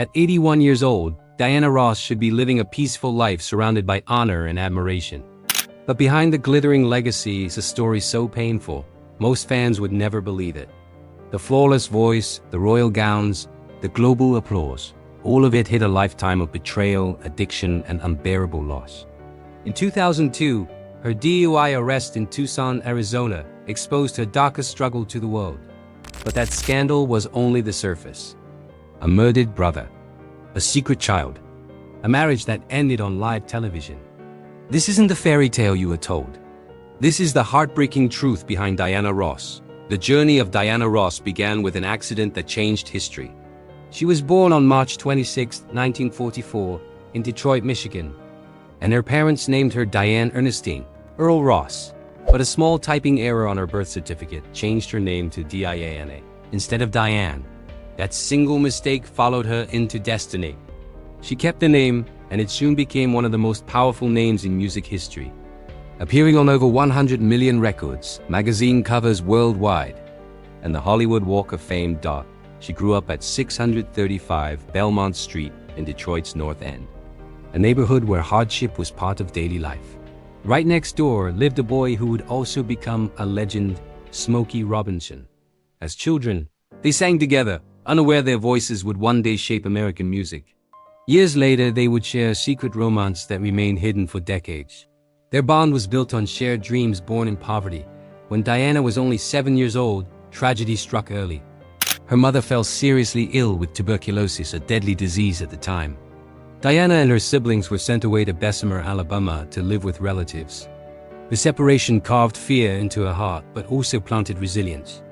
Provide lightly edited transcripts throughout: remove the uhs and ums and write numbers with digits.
At 81 years old, Diana Ross should be living a peaceful life surrounded by honor and admiration. But behind the glittering legacy is a story so painful, most fans would never believe it. The flawless voice, the royal gowns, the global applause, all of it hid a lifetime of betrayal, addiction, and unbearable loss. In 2002, her DUI arrest in Tucson, Arizona, exposed her darkest struggle to the world. But that scandal was only the surface. A murdered brother, a secret child, a marriage that ended on live television. This isn't the fairy tale you were told. This is the heartbreaking truth behind Diana Ross. The journey of Diana Ross began with an accident that changed history. She was born on March 26, 1944, in Detroit, Michigan, and her parents named her Diane Ernestine Earl Ross. But a small typing error on her birth certificate changed her name to Diana instead of Diane. That single mistake followed her into destiny. She kept the name, and it soon became one of the most powerful names in music history. Appearing on over 100 million records, magazine covers worldwide, and the Hollywood Walk of Fame. She grew up at 635 Belmont Street in Detroit's North End, a neighborhood where hardship was part of daily life. Right next door lived a boy who would also become a legend, Smokey Robinson. As children, they sang together, unaware their voices would one day shape American music. Years later, they would share a secret romance that remained hidden for decades. Their bond was built on shared dreams born in poverty. When Diana was only 7 years old, tragedy struck early. Her mother fell seriously ill with tuberculosis, a deadly disease at the time. Diana and her siblings were sent away to Bessemer, Alabama to live with relatives. The separation carved fear into her heart, but also planted resilience.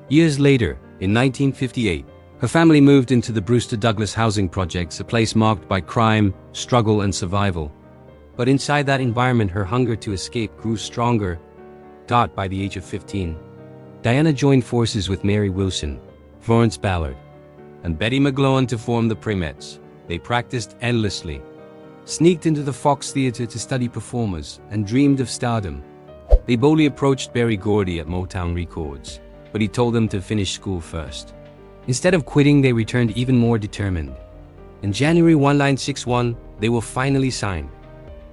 Years later, in 1958, her family moved into the Brewster Douglas housing projects, a place marked by crime, struggle, and survival. But inside that environment, her hunger to escape grew stronger. By the age of 15, Diana joined forces with Mary Wilson, Florence Ballard, and Betty McGlowan to form the Primettes. They practiced endlessly, sneaked into the Fox Theater to study performers, and dreamed of stardom. They boldly approached Berry Gordy at Motown Records, but he told them to finish school first. Instead of quitting, they returned even more determined. In January 1961, they were finally signed.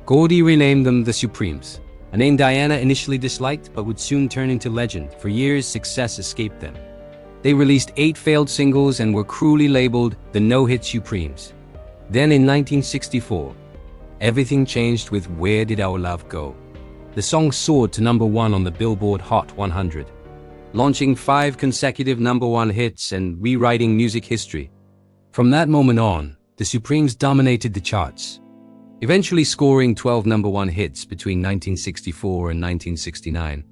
Gordy renamed them the Supremes, a name Diana initially disliked but would soon turn into legend. For years, success escaped them. They released 8 failed singles and were cruelly labeled the no-hit Supremes. Then in 1964, everything changed with Where Did Our Love Go? The song soared to #1 on the Billboard Hot 100, launching 5 consecutive #1 hits and rewriting music history. From that moment on, the Supremes dominated the charts, eventually scoring 12 #1 hits between 1964 and 1969.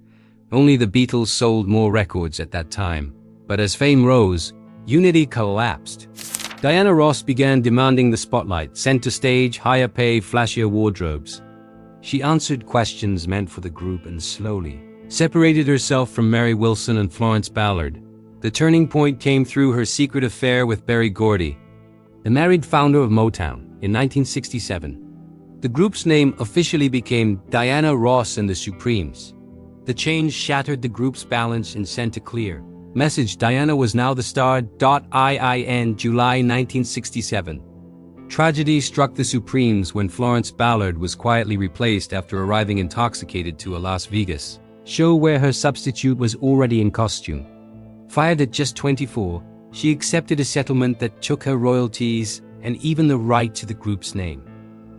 Only the Beatles sold more records at that time. But as fame rose, unity collapsed. Diana Ross began demanding the spotlight, center stage, higher pay, flashier wardrobes. She answered questions meant for the group and slowly separated herself from Mary Wilson and Florence Ballard. The turning point came through her secret affair with Berry Gordy, the married founder of Motown, in 1967. The group's name officially became Diana Ross and the Supremes. The change shattered the group's balance and sent a clear message: Diana was now the star. In July 1967, tragedy struck the Supremes when Florence Ballard was quietly replaced after arriving intoxicated to a Las Vegas show where her substitute was already in costume. Fired at just 24, she accepted a settlement that took her royalties and even the right to the group's name.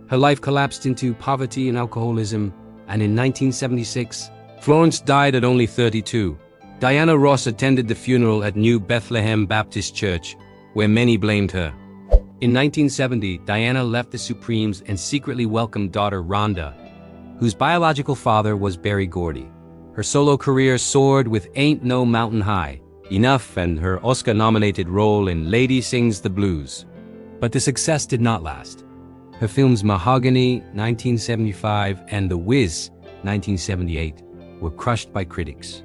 Her life collapsed into poverty and alcoholism, and in 1976, Florence died at only 32. Diana Ross attended the funeral at New Bethlehem Baptist Church, where many blamed her. In 1970, Diana left the Supremes and secretly welcomed daughter Rhonda, whose biological father was Berry Gordy. Her solo career soared with Ain't No Mountain High Enough and her Oscar-nominated role in Lady Sings the Blues. But the success did not last. Her films Mahogany, 1975, and The Wiz, 1978, were crushed by critics.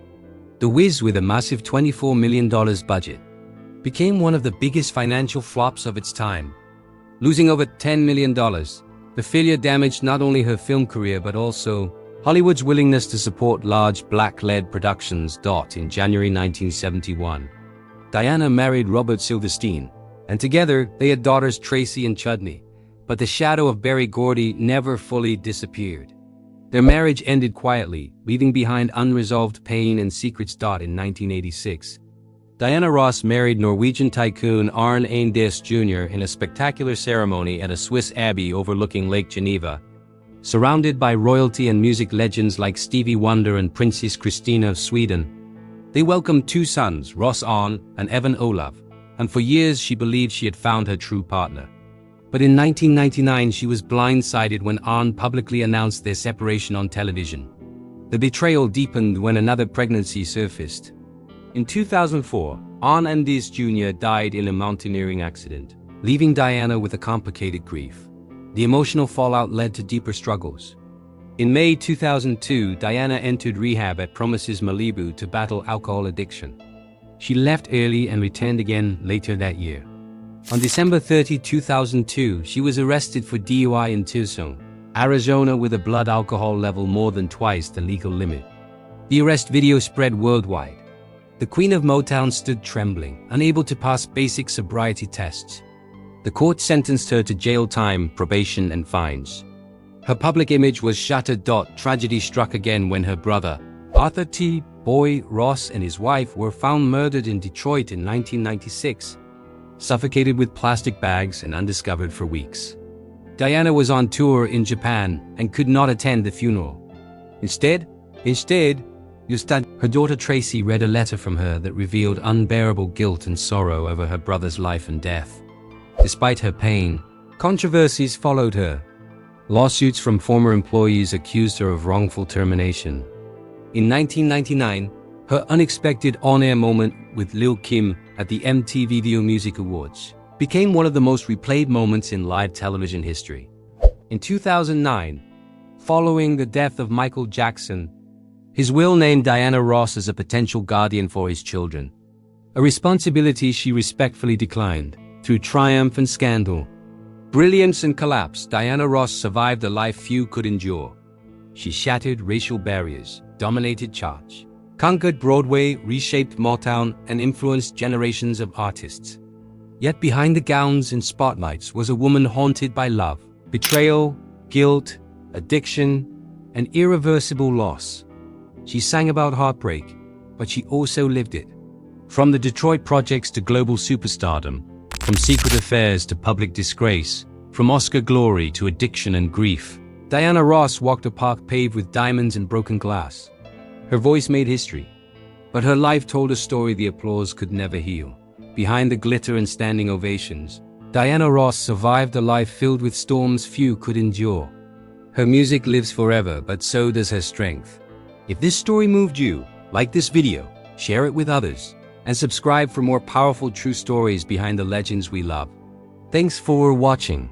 The Wiz, with a massive $24 million budget, became one of the biggest financial flops of its time. Losing over $10 million, the failure damaged not only her film career but also Hollywood's willingness to support large black-led productions. In January 1971, Diana married Robert Silverstein, and together they had daughters Tracy and Chudney. But the shadow of Berry Gordy never fully disappeared. Their marriage ended quietly, leaving behind unresolved pain and secrets. In 1986, Diana Ross married Norwegian tycoon Arne Eindes Jr. in a spectacular ceremony at a Swiss abbey overlooking Lake Geneva. Surrounded by royalty and music legends like Stevie Wonder and Princess Christina of Sweden, they welcomed two sons, Ross Arne and Evan Olav, and for years she believed she had found her true partner. But in 1999 she was blindsided when Arne publicly announced their separation on television. The betrayal deepened when another pregnancy surfaced. In 2004, Arne Eindes Jr. died in a mountaineering accident, leaving Diana with a complicated grief. The emotional fallout led to deeper struggles. In May 2002, Diana entered rehab at Promises Malibu to battle alcohol addiction. She left early and returned again later that year. On December 30, 2002, she was arrested for DUI in Tucson, Arizona, with a blood alcohol level more than twice the legal limit. The arrest video spread worldwide. The Queen of Motown stood trembling, unable to pass basic sobriety tests. The court sentenced her to jail time, probation, and fines. Her public image was shattered. Tragedy struck again when her brother, Arthur T. Boy Ross, and his wife were found murdered in Detroit in 1996. Suffocated with plastic bags and undiscovered for weeks. Diana was on tour in Japan and could not attend the funeral. Instead, her daughter Tracy read a letter from her that revealed unbearable guilt and sorrow over her brother's life and death. Despite her pain, controversies followed her. Lawsuits from former employees accused her of wrongful termination. In 1999, her unexpected on-air moment with Lil Kim at the MTV Video Music Awards became one of the most replayed moments in live television history. In 2009, following the death of Michael Jackson, his will named Diana Ross as a potential guardian for his children, a responsibility she respectfully declined. Through triumph and scandal, brilliance and collapse, Diana Ross survived a life few could endure. She shattered racial barriers, dominated charts, conquered Broadway, reshaped Motown, and influenced generations of artists. Yet behind the gowns and spotlights was a woman haunted by love, betrayal, guilt, addiction, and irreversible loss. She sang about heartbreak, but she also lived it. From the Detroit projects to global superstardom, from secret affairs to public disgrace, from Oscar glory to addiction and grief, Diana Ross walked a path paved with diamonds and broken glass. Her voice made history, but her life told a story the applause could never heal. Behind the glitter and standing ovations, Diana Ross survived a life filled with storms few could endure. Her music lives forever, but so does her strength. If this story moved you, like this video, share it with others, and subscribe for more powerful true stories behind the legends we love. Thanks for watching.